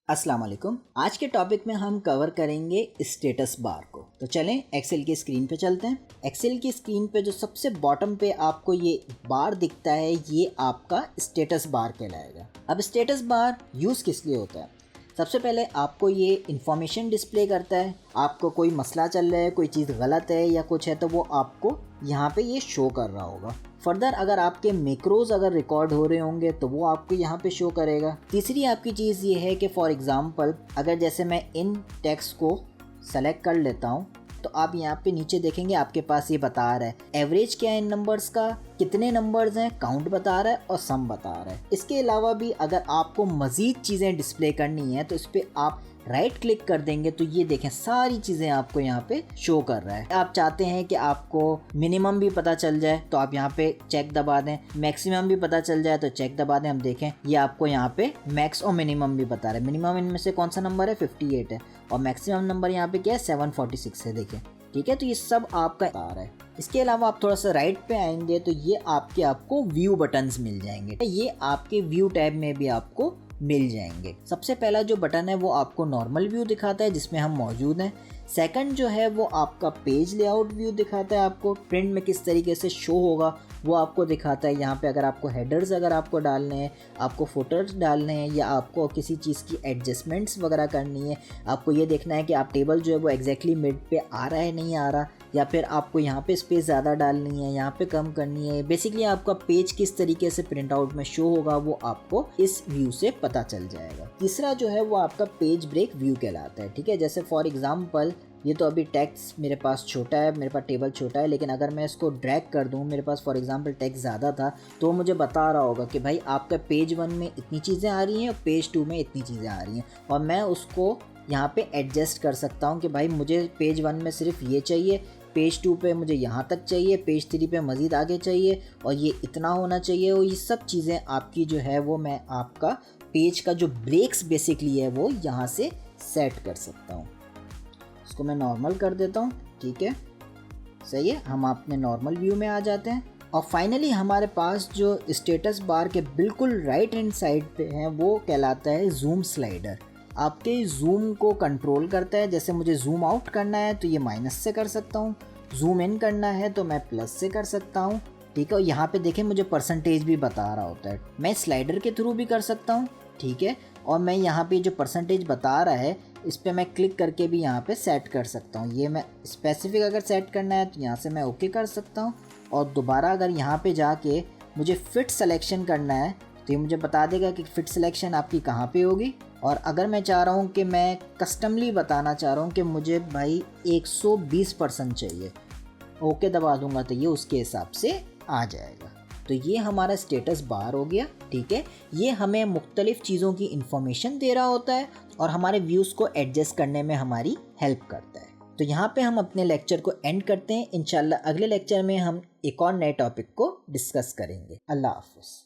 अस्सलाम वालेकुम। आज के टॉपिक में हम कवर करेंगे स्टेटस बार को। तो चलें एक्सेल की स्क्रीन पे चलते हैं। एक्सेल की स्क्रीन पे जो सबसे बॉटम पे आपको ये बार दिखता है ये आपका स्टेटस बार कहलाएगा। अब स्टेटस बार यूज़ किस लिए होता है? सबसे पहले आपको ये इन्फॉर्मेशन डिस्प्ले करता है। आपको कोई मसला चल रहा है, कोई चीज़ गलत है या कुछ है तो वो आपको यहाँ पे ये शो कर रहा होगा। फर्दर अगर आपके मैक्रोज अगर रिकॉर्ड हो रहे होंगे तो वो आपको यहाँ पे शो करेगा। तीसरी आपकी चीज़ ये है कि फॉर एग्ज़ाम्पल अगर जैसे मैं इन टेक्स्ट को सेलेक्ट कर लेता हूँ तो आप यहाँ पे नीचे देखेंगे आपके पास ये बता रहा है एवरेज क्या है इन नंबर्स का, कितने नंबर्स हैं, काउंट बता रहा है और सम बता रहा है। इसके अलावा भी अगर आपको मज़ीद चीज़ें डिस्प्ले करनी है तो इस पर आप राइट क्लिक कर देंगे तो ये देखें सारी चीज़ें आपको यहाँ पे शो कर रहा है। आप चाहते हैं कि आपको मिनिमम भी पता चल जाए तो आप यहाँ पे चेक दबा दें, मैक्सिमम भी पता चल जाए तो चेक दबा दें। हम देखें ये आपको यहाँ पे मैक्स और मिनिमम भी बता रहा है। मिनिमम इनमें से कौन सा नंबर है 58 है और मैक्सिमम नंबर यहाँ पे क्या है 746 है। देखें ठीक है, तो ये सब आपका आ रहा है। इसके अलावा आप थोड़ा सा राइट पे आएंगे तो ये आपको व्यू बटन्स मिल जाएंगे। ये आपके व्यू टैब में भी आपको मिल जाएंगे। सबसे पहला जो बटन है वो आपको नॉर्मल व्यू दिखाता है जिसमें हम मौजूद हैं। सेकंड जो है वो आपका पेज लेआउट व्यू दिखाता है, आपको प्रिंट में किस तरीके से शो होगा वो आपको दिखाता है। यहाँ पे अगर आपको हेडर्स अगर आपको डालने हैं, आपको फुटर्स डालने हैं या आपको किसी चीज़ की एडजस्टमेंट्स वगैरह करनी है, आपको ये देखना है कि आप टेबल जो है वो एग्जैक्टली मिड पे आ रहा है नहीं आ रहा, या फिर आपको यहाँ पे स्पेस ज़्यादा डालनी है, यहाँ पे कम करनी है। बेसिकली आपका पेज किस तरीके से प्रिंट आउट में शो होगा वो आपको इस व्यू से पता चल जाएगा। तीसरा जो है वो आपका पेज ब्रेक व्यू कहलाता है। ठीक है, जैसे फॉर एग्जांपल ये तो अभी टेक्स्ट मेरे पास छोटा है, मेरे पास टेबल छोटा है, लेकिन अगर मैं इसको ड्रैग कर दूं, मेरे पास फॉर एग्जांपल टेक्स्ट ज़्यादा था तो मुझे बता रहा होगा कि भाई आपका पेज 1 में इतनी चीज़ें आ रही हैं और पेज 2 में इतनी चीज़ें आ रही हैं, और मैं उसको यहाँ पे एडजस्ट कर सकता हूँ कि भाई मुझे पेज 1 में सिर्फ ये चाहिए, पेज 2 पे मुझे यहाँ तक चाहिए, पेज 3 पे मज़ीद आगे चाहिए और ये इतना होना चाहिए। और ये सब चीज़ें आपकी जो है वो मैं आपका पेज का जो ब्रेक्स बेसिकली है वो यहाँ से सेट कर सकता हूँ। इसको मैं नॉर्मल कर देता हूँ। ठीक है, सही है, हम अपने नॉर्मल व्यू में आ जाते हैं। और फाइनली हमारे पास जो स्टेटस बार के बिल्कुल राइट हैंड साइड पे है वो कहलाता है जूम स्लाइडर। आपके जूम को कंट्रोल करता है। जैसे मुझे जूम आउट करना है तो ये माइनस से कर सकता हूँ, जूम इन करना है तो मैं प्लस से कर सकता हूँ। ठीक है, और यहाँ पे देखें मुझे परसेंटेज भी बता रहा होता है। मैं स्लाइडर के थ्रू भी कर सकता हूँ। ठीक है, और मैं यहाँ पे जो परसेंटेज बता रहा है इस पर मैं क्लिक करके भी यहाँ पे सेट कर सकता हूँ। ये मैं स्पेसिफिक अगर सेट करना है तो यहाँ से मैं ओके कर सकता हूँ। और दोबारा अगर यहाँ पे जाके मुझे फिट सिलेक्शन करना है तो ये मुझे बता देगा कि फिट सिलेक्शन आपकी कहाँ पे होगी। और अगर मैं चाह रहा हूँ कि मैं कस्टमली बताना चाह रहा हूँ कि मुझे भाई 120% चाहिए, ओके दबा दूंगा तो ये उसके हिसाब से आ जाएगा। तो ये हमारा स्टेटस बार हो गया। ठीक है, ये हमें मुख्तलिफ चीज़ों की इंफॉर्मेशन दे रहा होता है और हमारे व्यूज़ को एडजस्ट करने में हमारी हेल्प करता है। तो यहाँ पे हम अपने लेक्चर को एंड करते हैं। इंशाल्लाह अगले लेक्चर में हम एक और नए टॉपिक को डिस्कस करेंगे। अल्लाह हाफ़िज़।